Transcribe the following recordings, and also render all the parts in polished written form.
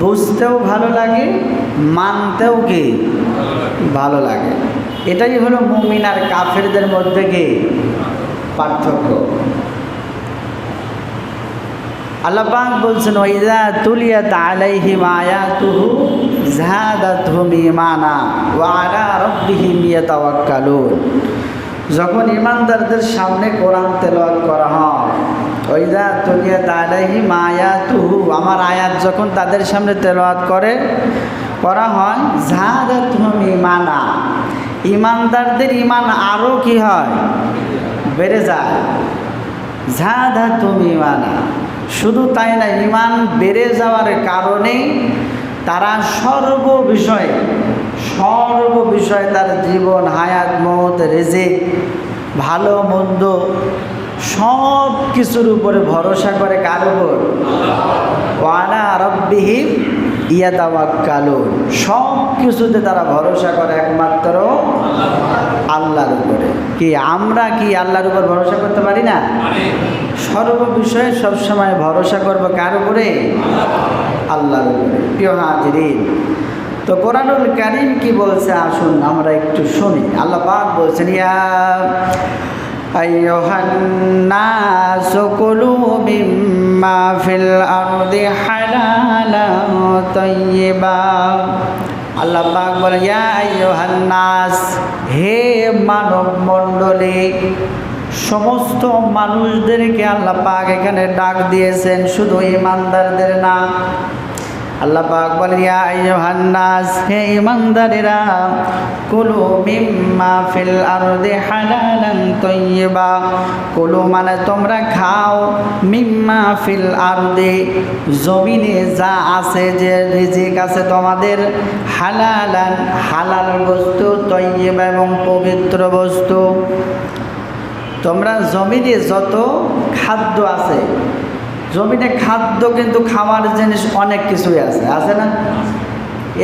বুঝতেও ভালো লাগে, মানতেও কি ভালো লাগে। এটাই হলো মুমিন আর কাফেরদের মধ্যে কি পার্থক্য। আল্লাহ পাক বলছেন, ওয়াইযা তুলিয়াত আলাইহিম আয়াতুহু যাদাতহুম ঈমানা ওয়া আলা রাব্বিহিম ইয়াতাওয়াক্কালুন। যখন ঈমানদারদের সামনে কোরআন তেলাওয়াত করা হয়, ওয়াইযা তুলিয়াত আলাইহিম আয়াতুহু, আমার আয়াত যখন তাদের সামনে তেলাওয়াত করা হয়, যাদাতহুম ঈমানা, ঈমানদারদের ঈমান আরও কি হয়, বেড়ে যায়। যাদাতহুম ঈমানা, শুধু তাই না, ঈমান বেড়ে যাওয়ার কারণে তারা সর্ববিষয়ে তার জীবন, হায়াত, মওত, রিজিক, ভালো মন্দ সব কিছুর উপরে ভরসা করে। কার উপর? ওয়া আলা রাব্বিহিম ইয়াতাওয়াক্কালুন। সব কিছুতে তারা ভরসা করে একমাত্র আল্লাহর উপরে। কি আমরা কি আল্লাহর উপর ভরসা করতে পারি না? সর্ববিষয়ে সবসময় ভরসা করব কার উপরে? আল্লাহর উপরে। প্রিয় হাজিরিন, তো কোরআনুল কারীম কি বলছে আসুন আমরা একটু শুনি। আল্লাহ পাক বলছেন, ইয়া আইয়ুহান নাসু কুলু মিম্মা ফিল আরদি হালালান তাইয়্যিবা। আল্লাহ পাক বলে, ইয়া আইয়ুহান নাস, হে মানব মণ্ডলী, সমস্ত মানুষদেরকে আল্লাহ পাক এখানে ডাক দিয়েছেন, শুধু ঈমানদারদের না। আল্লাহ পাক বলেন, ইয়া আইয়ুহান নাস, হে ঈমানদারেরা, কুলু মিম্মা ফিল আরদি হালালান তাইয়্যিবা। কুলু মানে তোমরা খাও, মিম্মা ফিল আরদি, জমিনে যা আছে, যে রিজিক আছে তোমাদের, হালালান হালাল বস্তু, তাইয়্যিবা এবং পবিত্র বস্তু। তোমরা জমিনে যত খাদ্য আছে, জমিনে খাদ্য কিন্তু খাওয়ার জিনিস অনেক কিছুই আছে না?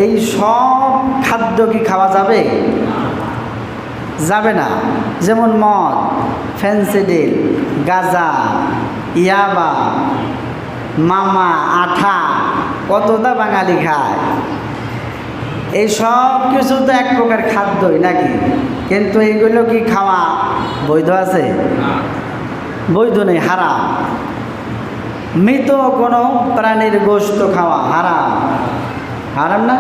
এই সব খাদ্য কি খাওয়া যাবে? যাবে না। যেমন মদ, ফেন্সিডিল, গাঁজা, ইয়াবা, মামা, আঠা, কতটা বাঙালি খায়। এই সব কিছু তো এক প্রকার খাদ্যই নাকি? কিন্তু এইগুলো কি খাওয়া বৈধ আছে? বৈধ নেই, হারাম। মৃত কোনো প্রাণীর গোশত খাওয়া হারাম, হারাম না?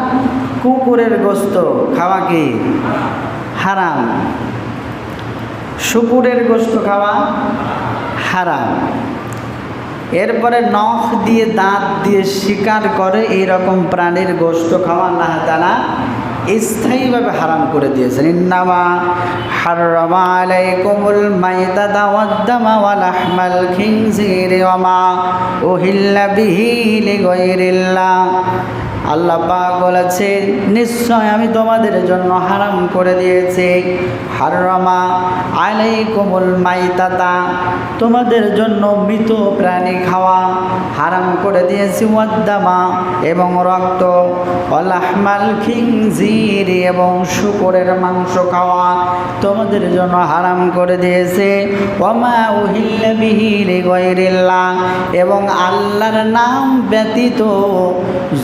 কুকুরের গোশত খাওয়া কি হারাম? শুকুরের গোশত খাওয়া হারাম। এরপরে নখ দিয়ে, দাঁত দিয়ে শিকার করে এইরকম প্রাণীর গোশত খাওয়া আল্লাহ তাআলা স্থায়ীভাবে হারাম করে দিয়েছেন। ইন্নামা হাররামা আলাইকুমুল মাইতাতা ওয়াদ-দামা ওয়া লাহমাল খিনজিরি ওয়া মা উহিল্লা বিহি লিগাইরিল্লাহ। আল্লাহ পাক বলেছেন, নিশ্চয় আমি তোমাদের জন্য হারাম করে দিয়েছি, হাররামা আলাইকুমুল মাইতাতা, তোমাদের জন্য মৃত প্রাণী খাওয়া হারাম করে দিয়েছি, ওয়াদ-দামা এবং রক্ত, ওয়া লাহমাল খিনজিরি এবং শূকরের মাংস খাওয়া তোমাদের জন্য হারাম করে দিয়েছে, ওয়া মা উহিল্লা বিহি লিগাইরিল্লাহ, এবং আল্লাহর নাম ব্যতীত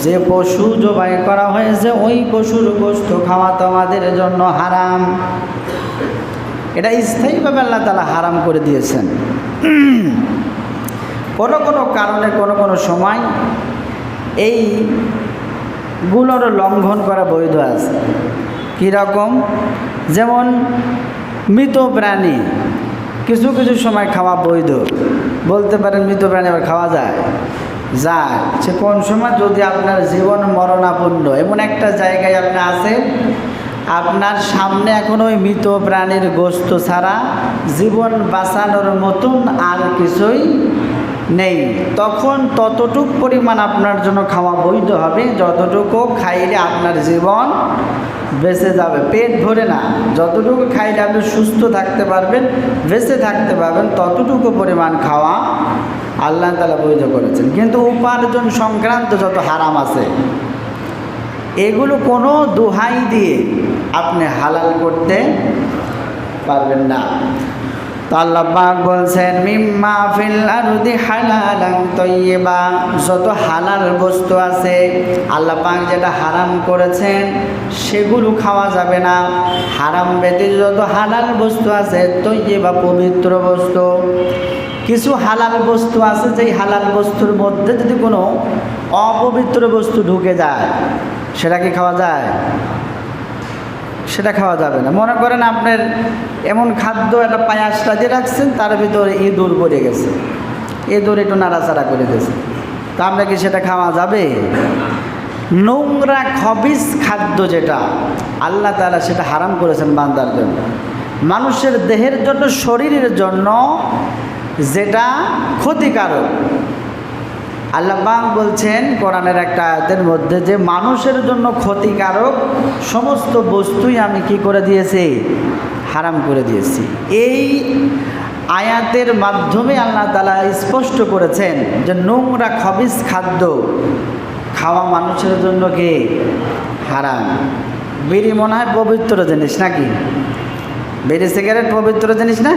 যে পশু জবাই করা হয়েছে ওই পশুর গোশত খাওয়া তোমাদের জন্য হারাম। এটা স্থায়ীভাবে আল্লাহ তাআলা হারাম করে দিয়েছেন। কোনো কারণে কোনো সময় এইগুলোর লঙ্ঘন করা বৈধ আছে। কীরকম? যেমন মৃত প্রাণী কিছু সময় খাওয়া বৈধ। বলতে পারেন মৃত প্রাণী আবার খাওয়া যায়? সে কোন সময়? যদি আপনার জীবন মরণাপন্ন এমন একটা জায়গায় আপনি আছেন, আপনার সামনে এখন ওই মৃত প্রাণীর গোশত ছাড়া জীবন বাঁচানোর মতন আর কিছুই নেই, তখন ততটুক পরিমাণ আপনার জন্য খাওয়া বৈধ হবে যতটুকু খাইলে আপনার জীবন বেঁচে যাবে, পেট ভরে না। যতটুকু খাইলে আপনি সুস্থ থাকতে পারবেন, বেঁচে থাকতে পারবেন, ততটুকু পরিমাণ খাওয়া আল্লাহ তাআলা বৈধ করেছেন। কিন্তু উপার্জন সংক্রান্ত যত হারাম আছে, এগুলো কোনো দোহাই দিয়ে আপনি হালাল করতে পারবেন না। তো আল্লাহ পাক বলছেন মিম্মা ফিল আরদি হালালান তাইয়্যিবা, যত হালাল বস্তু আছে আল্লাহ পাক যেটা হারাম করেছেন সেগুলো খাওয়া যাবে না। হারাম ব্যতীত যত হালাল বস্তু আছে তাইয়্যিবা পবিত্র বস্তু। কিছু হালাল বস্তু আছে যেই হালাল বস্তুর মধ্যে যদি কোনো অপবিত্র বস্তু ঢুকে যায় সেটা কি খাওয়া যায়? সেটা খাওয়া যাবে না। মনে করেন আপনার এমন খাদ্য একটা পায়াসটা দিয়ে রাখছেন, তার ভিতরে ইঁদুর পড়ে গেছে, ইঁদুর একটু নাড়াচাড়া করে দিয়েছে, তা আমরা কি সেটা খাওয়া যাবে? নোংরা খবিস খাদ্য যেটা আল্লাহ তাআলা সেটা হারাম করেছেন বান্দার জন্য, মানুষের দেহের জন্য, শরীরের জন্য যেটা ক্ষতিকারক। আল্লাহ পাক বলছেন কোরআনের একটা আয়াতের মধ্যে যে মানুষের জন্য ক্ষতিকারক সমস্ত বস্তুই আমি কি করে দিয়েছি? হারাম করে দিয়েছি। এই আয়াতের মাধ্যমে আল্লাহ তাআলা স্পষ্ট করেছেন যে নোংরা খবিস খাদ্য খাওয়া মানুষের জন্য কি হারাম। বিড়ি মনে হয় পবিত্র জিনিস নাকি? বিড়ি সিগারেট পবিত্র জিনিস না?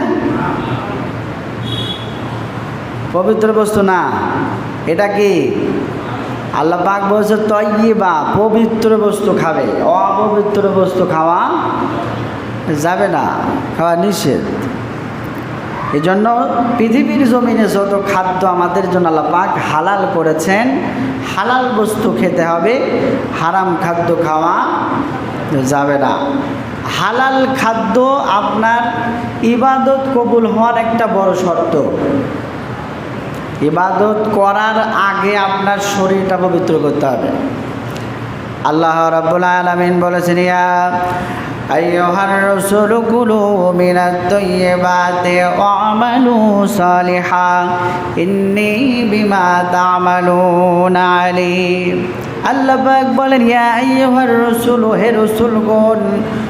পবিত্র বস্তু না, এটা কি? আল্লাহ পাক বলছে তাইয়্যিবা, পবিত্র বস্তু খাবে, অপবিত্র বস্তু খাওয়া যাবে না, খাওয়া নিষেধ। এই জন্য পৃথিবীর জমিনে যত খাদ্য আমাদের জন্য আল্লাহ পাক হালাল করেছেন, হালাল বস্তু খেতে হবে, হারাম খাদ্য খাওয়া যাবে না। হালাল খাদ্য আপনার ইবাদত কবুল হওয়ার একটা বড় শর্ত। ইবাদত করার আগে আপনার শরীরটা পবিত্র করতে হবে। আল্লাহ রাব্বুল আলামিন বলেছেন ইয়া আইয়ুহার রাসূলু কুলু মিনাত তাইয়্যিবাতি ওয়া'মালু সালিহান ইন্নী বিমা তা'মালুনা আলীম। আল্লাহ পাক বলেন ইয়া আইয়ুহার রাসূলু, হে রাসূলগণ,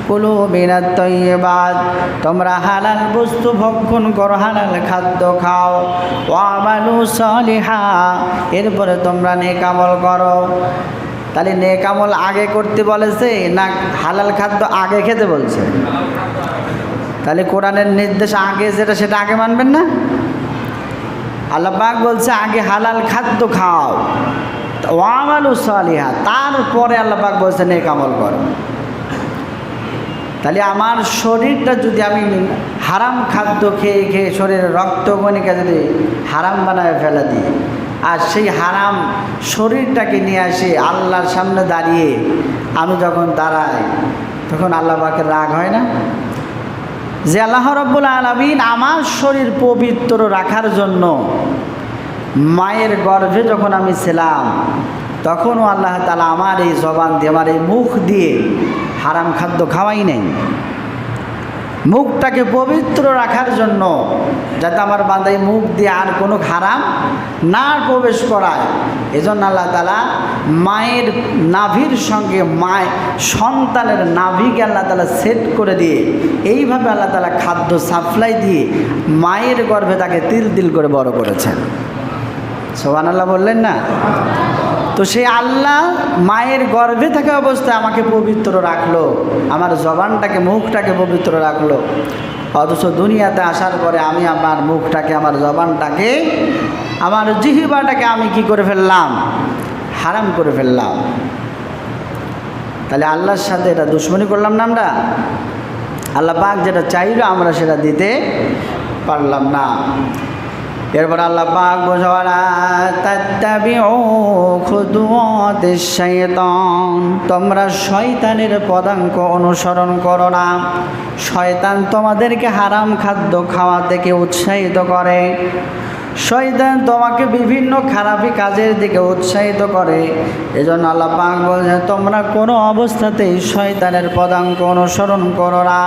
কুলু মিনাত তাইয়্যিবাত, তোমরা হালাল বস্তু ভক্ষণ করো, হালাল খাদ্য খাও, ওয়া'মালু সালিহান, এরপরে তোমরা নেক আমল করো। তাহলে নেক আমল আগে করতে বলেছে না হালাল খাদ্য আগে খেতে বলছে? তাহলে কোরআনের নির্দেশ আগে যেটা সেটা আগে মানবেন না? আল্লাহ পাক বলছে আগে হালাল খাদ্য খাও, ওয়া'মালু সালিহা, তারপরে আল্লাহ পাক বলছে নেক আমল করো। তাহলে আমার শরীরটা যদি আমি হারাম খাদ্য খেয়ে খেয়ে শরীরের রক্তকণিকা যদি হারাম বানায় ফেলে দিই, আর সেই হারাম শরীরটাকে নিয়ে আসে আল্লাহর সামনে দাঁড়িয়ে আমি যখন দাঁড়াই, তখন আল্লাহ পাকের রাগ হয় না? যে আল্লাহ রাব্বুল আলামিন আমার শরীর পবিত্র রাখার জন্য মায়ের গর্ভে যখন আমি ছিলাম, তখনও আল্লাহ তাআলা আমার এই জবান দিয়ে, আমার এই মুখ দিয়ে হারাম খাদ্য খাওয়াই নেই। মুখটাকে পবিত্র রাখার জন্য, যাতে আমার বান্দাই মুখ দিয়ে আর কোনো হারাম না প্রবেশ করায়, এজন্য আল্লাহ তাআলা মায়ের নাভির সঙ্গে সন্তানের নাভিকে আল্লাহ তাআলা সেট করে দিয়ে, এইভাবে আল্লাহ তাআলা খাদ্য সাপ্লাই দিয়ে মায়ের গর্ভে তাকে তিল তিল করে বড় করেছেন। সুবহানাল্লাহ বললেন না? তো সেই আল্লাহ মায়ের গর্ভে থাকা অবস্থায় আমাকে পবিত্র রাখলো, আমার জবানটাকে, মুখটাকে পবিত্র রাখলো। অথচ দুনিয়াতে আসার পরে আমি আমার মুখটাকে, আমার জবানটাকে, আমার জিহ্বাটাকে আমি কি করে ফেললাম? হারাম করে ফেললাম। তাহলে আল্লাহর সাথে এটা দুশ্মনী করলাম না আমরা? আল্লাহ পাক যেটা চাইলো আমরা সেটা দিতে পারলাম না। এরপর আল্লাহ পাক বোঝাওয়ালা তাত্তাবিউ খুতুওয়াতিশ শাইতান, তোমরা শয়তানের পদাঙ্ক অনুসরণ করো না। শয়তান তোমাদেরকে হারাম খাদ্য খাওয়া থেকে উৎসাহিত করে, শয়তান তোমাকে বিভিন্ন খারাপি কাজের দিকে উৎসাহিত করে। এজন্য আল্লাহ পাক বলছেন তোমরা কোনো অবস্থাতেই শয়তানের পদাঙ্ক অনুসরণ করো না।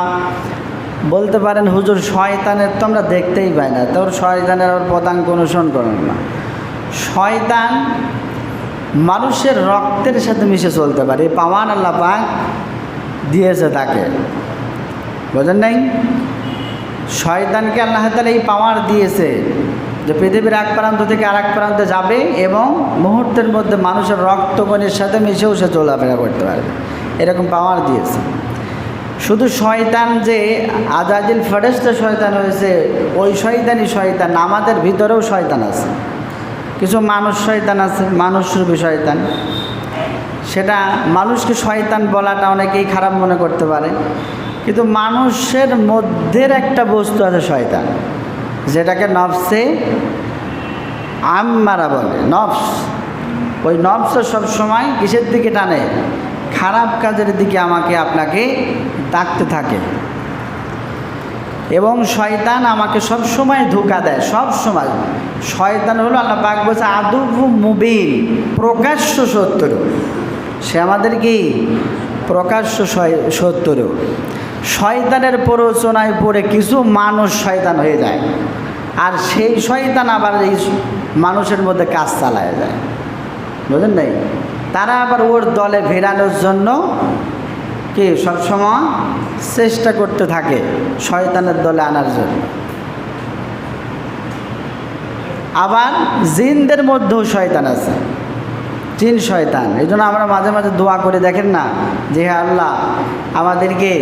বলতে পারেন হুজুর শয়তানের তো আমরা দেখতেই পাই না, তোর শয়তানের আর পদাঙ্ক অনুসরণ করেন না। শয়তান মানুষের রক্তের সাথে মিশে চলতে পারে, এই পাওয়ার আল্লাহ পাক দিয়েছে তাকে, বোঝেন নাই? শয়তানকে আল্লাহ তাআলা এই পাওয়ার দিয়েছে যে পৃথিবীর এক প্রান্ত থেকে আর এক প্রান্তে যাবে এবং মুহূর্তের মধ্যে মানুষের রক্তকণির সাথে মিশেও সে চলাফেরা করতে পারবে, এরকম পাওয়ার দিয়েছে। শুধু শয়তান যে আজাজিল ফেরেশতা শয়তান হয়েছে ওই শয়তানই শয়তান, আমাদের ভিতরেও শয়তান আছে। কিছু মানুষ শয়তান আছে, মানুষরূপী শয়তান। সেটা মানুষকে শয়তান বলাটা অনেকেই খারাপ মনে করতে পারে, কিন্তু মানুষের মধ্যের একটা বস্তু আছে শয়তান, যেটাকে নফসে আম্মারা বলে। নফস, ওই নফস সবসময় কিসের দিকে টানে? খারাপ কাজের দিকে আমাকে আপনাকে ডাকতে থাকে। এবং শয়তান আমাকে সব সময় ধোঁকা দেয়, সব সময়। শয়তান হলো আল্লাহ পাক বলছে আদুবু মুবিন, প্রকাশ্য শত্রু। সে আমাদের কি? প্রকাশ্য শত্রু। শয়তানের প্ররোচনায় পড়ে কিছু মানুষ শয়তান হয়ে যায়, আর সেই শয়তান আবার এই মানুষের মধ্যে কাজ চালায় যায়, বুঝলেন নাই? তারা আবার ওর দলে ভেড়ানোর জন্য কি সবসময় চেষ্টা করতে থাকে শয়তানের দলে আনার জন্য। আবার জিনদের মধ্যেও শয়তান আছে, জিন শয়তান। এই জন্য আমরা মাঝে মাঝে দোয়া করে, দেখেন না, যে হে আল্লাহ আমাদেরকে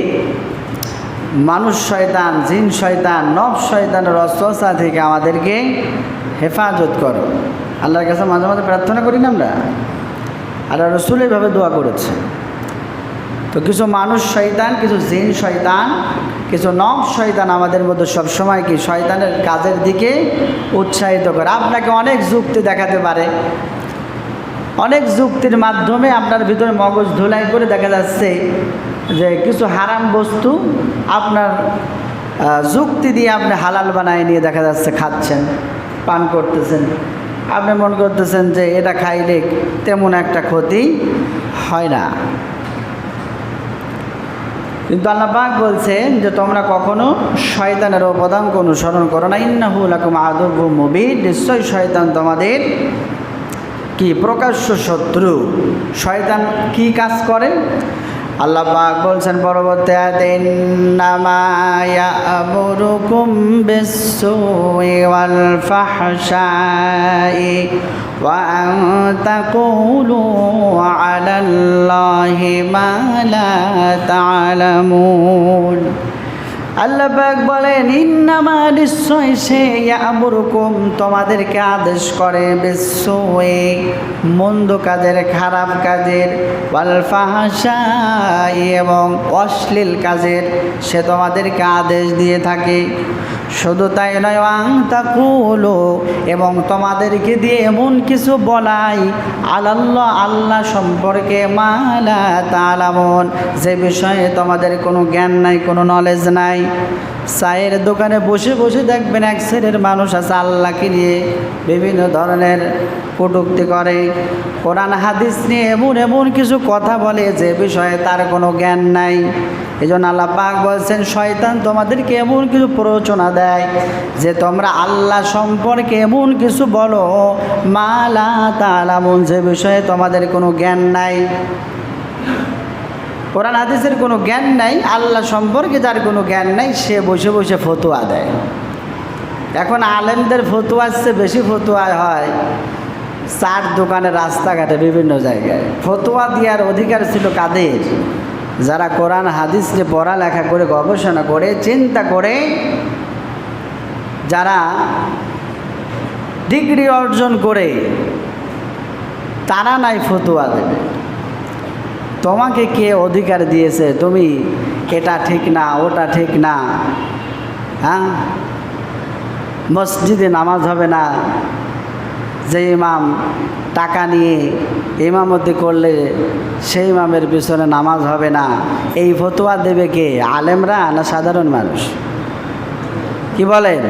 মানুষ শয়তান, জিন শয়তান, নফস শয়তানের অস্ত্রসা থেকে আমাদেরকে হেফাজত করো। আল্লাহর কাছে মাঝে মাঝে প্রার্থনা করি না আমরা? আল্লাহ রসুল এইভাবে দোয়া করেছে। তো কিছু মানুষ শয়তান, কিছু জিন শয়তান, কিছু নফস শয়তান আমাদের মধ্যে সবসময় কি শয়তানের কাজের দিকে উৎসাহিত করে। আপনাকে অনেক যুক্তি দেখাতে পারে, অনেক যুক্তির মাধ্যমে আপনার ভিতরে মগজ ধুলাই করে দেখা যাচ্ছে যে কিছু হারাম বস্তু আপনার যুক্তি দিয়ে আপনি হালাল বানায় নিয়ে দেখা যাচ্ছে খাচ্ছেন, পান করতেছেন। আপনি মনে করতেছেন যে এটা খাইলে তেমন একটা ক্ষতি হয় না, কিন্তু আল্লাহ পাক বলছেন যে তোমরা কখনো শয়তানের পদাঙ্ক অনুসরণ করো না। ইন্নাহু লাকুম আদুব্বুম মুবিন, নিশ্চয় শয়তান তোমাদের কি প্রকাশ্য শত্রু। শয়তান কি কাজ করে? আল্লাহ পাক বলছেন পরবর্তী আয়াতে, ইন্নামা ইয়া'মুরুকুম বিস-সুই ওয়াল ফাহশাই ওয়া আন তাকুলু আলাল্লাহি মা লা তা'লামুন। আল্লাহ পাক বলেন ইন্নামা, নিশ্চয় সে, ইয়া'মুরুকুম তোমাদেরকে আদেশ করে, বিস-সুই মন্দ কাজের, খারাপ কাজের, ওয়াল ফাহশাই এবং অশ্লীল কাজের সে তোমাদেরকে আদেশ দিয়ে থাকে। শুধু তাই নয়, আন তাকুলু এবং তোমাদেরকে দিয়ে এমন কিছু বলাই, আলাল্লাহ আল্লাহ সম্পর্কে, মা লা তা'লামুন যে বিষয়ে তোমাদের কোনো জ্ঞান নাই, কোনো নলেজ নাই। চায়ের দোকানে বসে বসে দেখবেন এক শ্রেণীর মানুষ আছে আল্লাহকে নিয়ে বিভিন্ন ধরনের কটূক্তি করে, কোরআন হাদিস নিয়ে এমন এমন কিছু কথা বলে যে বিষয়ে তার কোনো জ্ঞান নাই। এই জন্য আল্লাহ পাক বলছেন শয়তান তোমাদেরকে এমন কিছু প্ররোচনা দেয় যে তোমরা আল্লাহ সম্পর্কে এমন কিছু বলো, মা লা তা'লামুন যে বিষয়ে তোমাদের কোনো জ্ঞান নাই, কোরআন হাদিসের কোনো জ্ঞান নাই, আল্লাহ সম্পর্কে যার কোনো জ্ঞান নাই সে বসে বসে ফতোয়া দেয়। এখন আলেমদের ফতোয়ার চেয়ে বেশি ফতোয়া হয় চার দোকানে, রাস্তাঘাটে, বিভিন্ন জায়গায়। ফতোয়া দেওয়ার অধিকার ছিল কাদের? যারা কোরআন হাদিস নিয়ে পড়ালেখা করে, গবেষণা করে, চিন্তা করে, যারা ডিগ্রি অর্জন করে, তারা নাই ফতোয়া দেবে। তোমাকে কে অধিকার দিয়েছে তুমি এটা ঠিক না, ওটা ঠিক না, হ্যাঁ মসজিদে নামাজ হবে না, যে ইমাম টাকা নিয়ে ইমামতি করলে সেই ইমামের পিছনে নামাজ হবে না, এই ফতোয়া দেবে কে? আলেমরা না সাধারণ মানুষ? কি বলেন?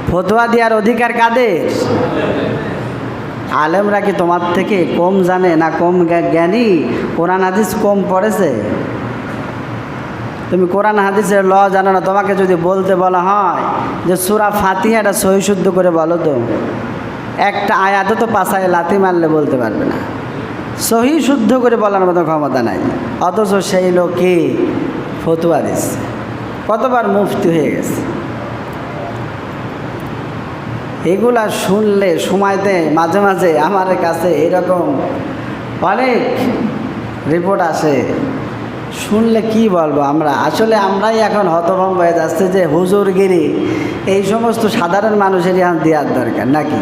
ফতোয়া দেওয়ার অধিকার কাদের? আলেমরা কি তোমার থেকে কম জানে না কম জ্ঞানী? কোরআন হাদিস কম পড়েছে? তুমি কোরআন হাদিসের ল জানো না? তোমাকে যদি বলতে বলা হয় যে সূরা ফাতিহাটা সহি শুদ্ধ করে বলো, তো একটা আয়াতে তো পাছায় লাথি মারলে বলতে পারবে না, সহি শুদ্ধ করে বলার মতো ক্ষমতা নাই। অথচ সেই লোকে ফতোয়া দিচ্ছে, কতবার মুফতি হয়ে গেছে। এগুলা শুনলে সময়তে মাঝে মাঝে আমার কাছে এরকম অনেক রিপোর্ট আসে শুনলে কি বলবো আমরা, আসলে আমরাই এখন হতভম্ব হয়ে যাচ্ছে যে হুজুরগিরি এই সমস্ত সাধারণ মানুষেরই এখন দেওয়ার দরকার নাকি।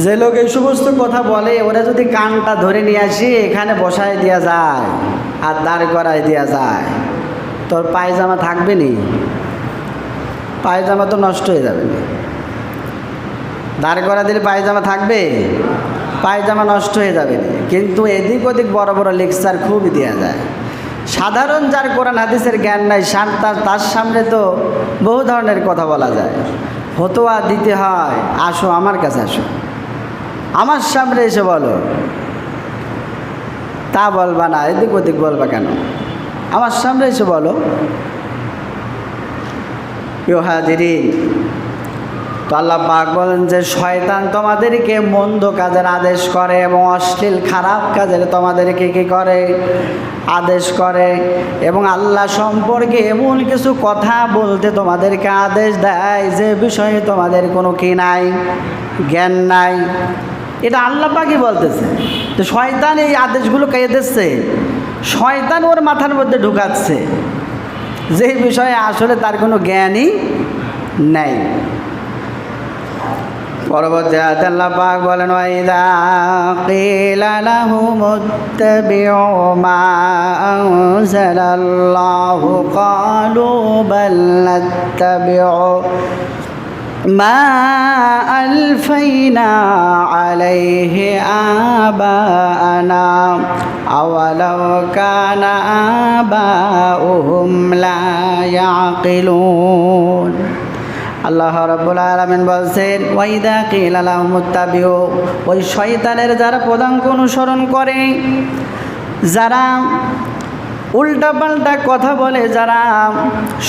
যে লোক এই সমস্ত কথা বলে ওরা যদি কানটা ধরে নিয়ে আসি এখানে বসায় দেওয়া যায় আর দাঁড় করায় দেওয়া যায়, তোর পায়জামা থাকবে নি? পায়জামা তো নষ্ট হয়ে যাবে না। দাঁড় করা দিলে পায়জামা থাকবে? পায়জামা নষ্ট হয়ে যাবে না। কিন্তু এদিক ওদিক বড় বড় লেকচার খুবই দেওয়া যায়। সাধারণ যার কোরআন হাদিসের জ্ঞান নাই তার সামনে তো বহু ধরনের কথা বলা যায়। ফতোয়া দিতে হয়, আসো আমার কাছে আসো, আমার সামনে এসে বলো। তা বলবা না, এদিক ওদিক বলবা কেন? আমার সামনে এসে বলো। ইউহাদিরিন, তো আল্লাহ পাক বলেন যে শয়তান তোমাদেরকে মন্দ কাজের আদেশ করে এবং অশ্লীল খারাপ কাজের তোমাদেরকে কী করে? আদেশ করে। এবং আল্লাহ সম্পর্কে এমন কিছু কথা বলতে তোমাদেরকে আদেশ দেয় যে বিষয়ে তোমাদের কোনো কি নাই, জ্ঞান নাই। এটা আল্লাহ পাকই বলতেছে। তো শয়তান এই আদেশগুলো কে দিচ্ছে? শয়তান ওর মাথার মধ্যে ঢুকাচ্ছে যে বিষয়ে আসলে তার কোনো জ্ঞানই নেই। পরবর্তী আয়াতে আল্লাহ পাক বলেন, ওয়াইদা কিলা লাহুমুত্তাবিউ মা আনজালাল্লাহু ক্বালু বাল নাত্তাবিউ মা আলফাইনা আলাইহি আবানা আওয়ালাউ কানা আবাউহুম লা ইয়াকিলুন। আল্লাহ রাব্বুল আলামিন বলছেন, ওয়াইদা কিলা লাহুমুত্তাবিউ, ওই শয়তানের যারা পদাঙ্ক অনুসরণ করে, যারা উল্টাপাল্টা কথা বলে, যারা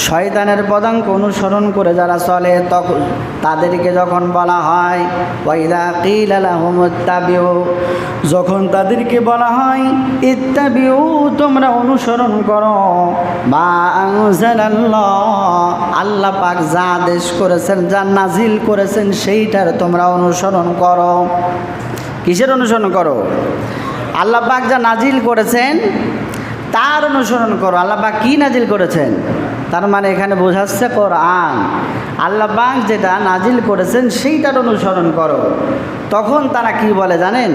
শয়তানের পদাঙ্ক অনুসরণ করে যারা চলে, তখন তাদেরকে যখন বলা হয় ওয়াইদা কিলা লাহুমুত্তাবিউ, যখন তাদেরকে বলা হয় ইত্তাবিউ, তোমরা অনুসরণ করো মা আনজালাল্লাহ, আল্লাহ পাক যা আদেশ করেছেন, যা নাজিল করেছেন সেইটার তোমরা অনুসরণ করো। কিসের অনুসরণ করো? আল্লাহ পাক যা নাজিল করেছেন তার অনুসরণ করো। আল্লাহ পাক কী নাজিল করেছেন? তার মানে এখানে বোঝাচ্ছে কোরআন। আল্লাহ পাক যেটা নাজিল করেছেন সেইটার অনুসরণ করো। তখন তারা কি বলে জানেন?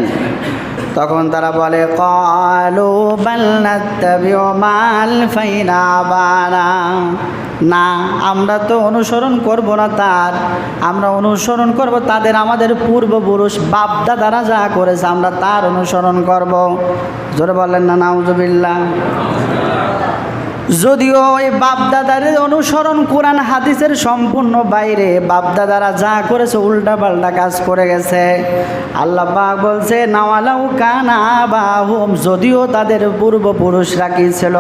তখন তারা বলে ক্বালু বাল নাত্তাবিউ মা আলফাইনা আবানা, না আমরা তো অনুসরণ করব না তার, আমরা অনুসরণ করব তাদের, আমাদের পূর্বপুরুষ বাপ দাদারা যা করেছে আমরা তার অনুসরণ করব। জোরে বলেন না নাউজুবিল্লাহ। যদিও ওই বাপদাদারের অনুসরণ কোরআন হাদিসের সম্পূর্ণ বাইরে, বাপদাদারা যা করেছে উল্টাপাল্টা কাজ করে গেছে। আল্লাহ পাক বলছে নাওয়ালাউ কানা আবাহুম, যদিও তাদের পূর্বপুরুষরা কি ছিল,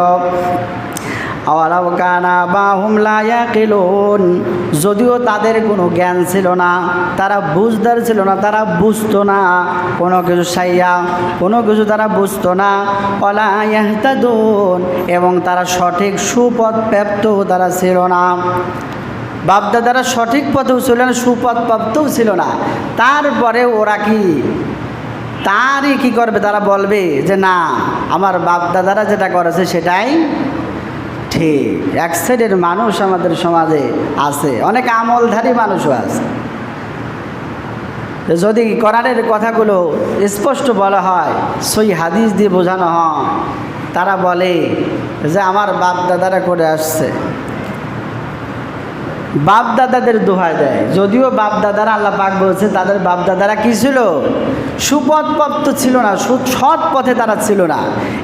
আওয়ালাউ কানা আবাহুম লা ইয়াকিলুন, যদিও তাদের কোনো জ্ঞান ছিল না, তারা বুঝদার ছিল না, তারা বুঝতো না কোনো কিছু, সাইয়া কোনো কিছু তারা বুঝতো না, ওয়ালা ইয়াহতাদুন, এবং তারা সঠিক সুপথ প্রাপ্ত তারা ছিল না। বাপদাদারা সঠিক পথেও ছিল না, সুপথ প্রাপ্তও ছিল না। তারপরে ওরা কি তারই কী করবে? তারা বলবে যে না আমার বাপদাদারা যেটা করেছে সেটাই ঠিক। এক সাইডের মানুষ আমাদের সমাজে আছে, অনেক আমলধারী মানুষও আছে। যদি কোরআনের কথাগুলো স্পষ্ট বলা হয়, সই হাদিস দিয়ে বোঝানো হয়, তারা বলে যে আমার বাপ দাদারা করে আসছে, বাপ দাদাদের দোহাই দেয়। যদিও বাপ দাদারা আল্লাহ পাক বলছে তাদের বাপ দাদারা কী ছিল? সুপথপ্রাপ্ত ছিল না, সৎ পথে তারা ছিল না,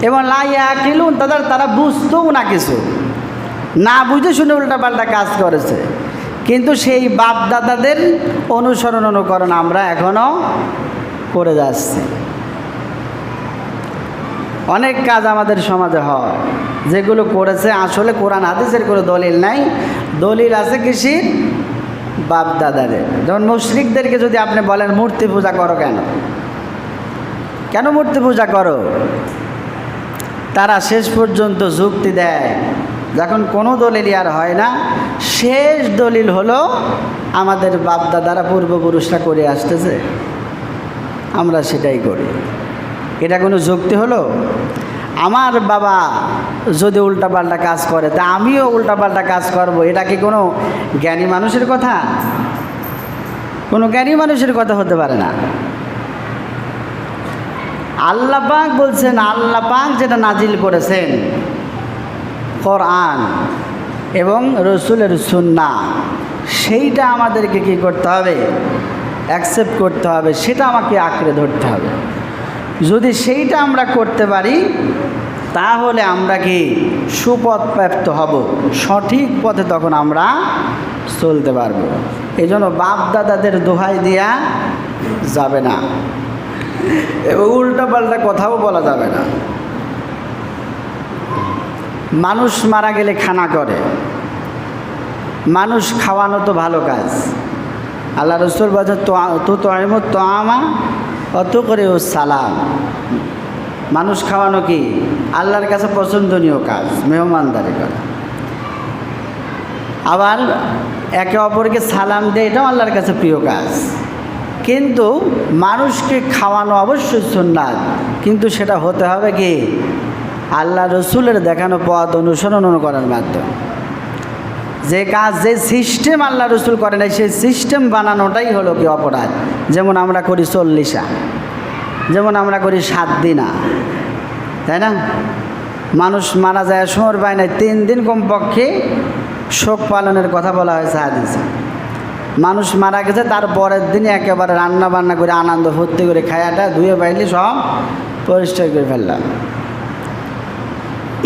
এবং লা ইয়াকিলুন, তারা বুঝতেও না, কিছু না বুঝে শুনে উল্টাপাল্টা কাজ করেছে। কিন্তু সেই বাপ দাদাদের অনুকরণ আমরা এখনও করে যাচ্ছি। অনেক কাজ আমাদের সমাজে হয় যেগুলো করেছে আসলে কোরআন হাদিসের কোনো দলিল নাই, দলিল আছে কৃষির বাপ দাদাদের। যেমন মুশরিকদেরকে যদি আপনি বলেন মূর্তি পূজা করো, কেন মূর্তি পূজা করো, তারা শেষ পর্যন্ত যুক্তি দেয়, যখন কোনো দলিলই আর হয় না, শেষ দলিল হলো আমাদের বাপ দাদারা পূর্বপুরুষরা করে আসতেছে, আমরা সেটাই করি। এটা কোনো যুক্তি হলো? আমার বাবা যদি উল্টাপাল্টা কাজ করে তা আমিও উল্টাপাল্টা কাজ করব, এটা কি কোনো জ্ঞানী মানুষের কথা? কোনো জ্ঞানী মানুষের কথা হতে পারে না। আল্লাহ পাক বলছেন, আল্লাহ পাক যেটা নাজিল করেছেন কোরআন এবং রসুলের সুন্নাহ, সেইটা আমাদেরকে কি করতে হবে? অ্যাকসেপ্ট করতে হবে, সেটা আমাকে আঁকড়ে ধরতে হবে। যদি সেইটা আমরা করতে পারি তাহলে আমরা কি সুপথ প্রাপ্ত হব, সঠিক পথে তখন আমরা চলতে পারবো। এই জন্য বাপ দাদাদের দোহাই দেয়া যাবে না এবং উল্টাপাল্টা কথাও বলা যাবে না। মানুষ মারা গেলে খানা করে, মানুষ খাওয়ানো তো ভালো কাজ। আল্লাহ রসুল বলছেন তো আইমত তো আমা অত করে ও সালাম। মানুষ খাওয়ানো কি আল্লাহর কাছে পছন্দনীয় কাজ, মেহমানদারি করা। আবার একে অপরকে সালাম দেয়, এটাও আল্লাহর কাছে প্রিয় কাজ। কিন্তু মানুষকে খাওয়ানো অবশ্যই সুন্নাত, কিন্তু সেটা হতে হবে কি আল্লাহ রসুলের দেখানো পথ অনুসরণ করার মাধ্যমে। যে কাজ, যে সিস্টেম আল্লাহ রসুল করে নাই সেই সিস্টেম বানানোটাই হলো কি অপরাধ। যেমন আমরা করি 40, যেমন আমরা করি 7 দিনা, তাই না? মানুষ মারা যায় সময় পায় নাই, 3 দিন কমপক্ষে শোক পালনের কথা বলা হয়েছে হাদিসে। মানুষ মারা গেছে তার পরের দিনে একেবারে রান্না বান্না করে আনন্দ ফুর্তি করে খায়াটা ধুয়ে পাইলে সব পরিষ্কার করে ফেললাম।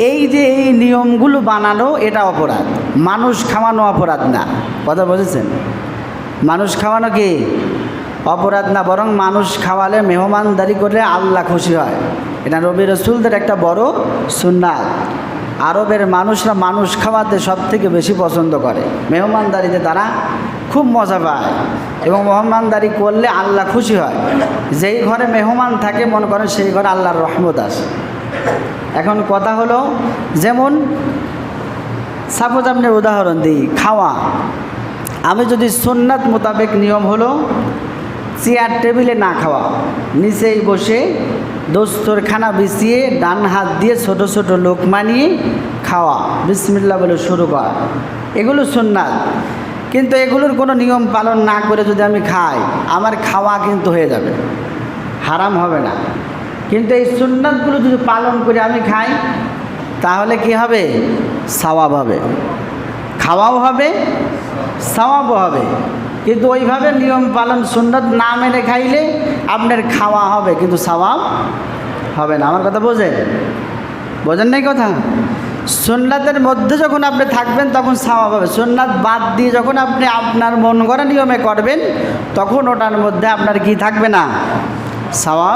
এই যে এই নিয়মগুলো বানানো এটা অপরাধ, মানুষ খাওয়ানো অপরাধ না। কথা বুঝেছেন? মানুষ খাওয়ানো কি অপরাধ না, বরং মানুষ খাওয়ালে, মেহমানদারি করলে আল্লাহ খুশি হয়। এটা নবী রসুলদের একটা বড় সুন্নাত। আরবের মানুষরা মানুষ খাওয়াতে সব থেকে বেশি পছন্দ করে, মেহমানদারিতে তারা খুব মজা পায় এবং মেহমানদারি করলে আল্লাহ খুশি হয়। যেই ঘরে মেহমান থাকে মনে করেন সেই ঘরে আল্লাহর রহমত আসে। এখন কথা হলো, যেমন সাপোজ আপনার উদাহরণ দিই, খাওয়া। আমি যদি সুন্নাত মোতাবেক নিয়ম হলো চেয়ার টেবিলে না খাওয়া, নিচেই বসে দস্তরখানা বিছিয়ে ডান হাত দিয়ে ছোট ছোট লোকমা নিয়ে খাওয়া, বিসমিল্লাহ বলে শুরু করা, এগুলো সুন্নাত। কিন্তু এগুলোর কোনো নিয়ম পালন না করে যদি আমি খাই, আমার খাওয়া কিন্তু হয়ে যাবে, হারাম হবে না। কিন্তু এই সুন্নাতগুলো যদি পালন করে আমি খাই তাহলে কি হবে? সওয়াব হবে, খাওয়াও হবে, সওয়াবও হবে। কিন্তু ওইভাবে নিয়ম পালন সুন্নাত না মেনে খাইলে আপনার খাওয়া হবে কিন্তু সওয়াব হবে না। আমার কথা বোঝেন নাই কথা? সুন্নাতের মধ্যে যখন আপনি থাকবেন তখন সওয়াব হবে। সুন্নাত বাদ দিয়ে যখন আপনি আপনার মন গড়া নিয়মে করবেন তখন ওটার মধ্যে আপনার কি থাকবে না? সওয়াব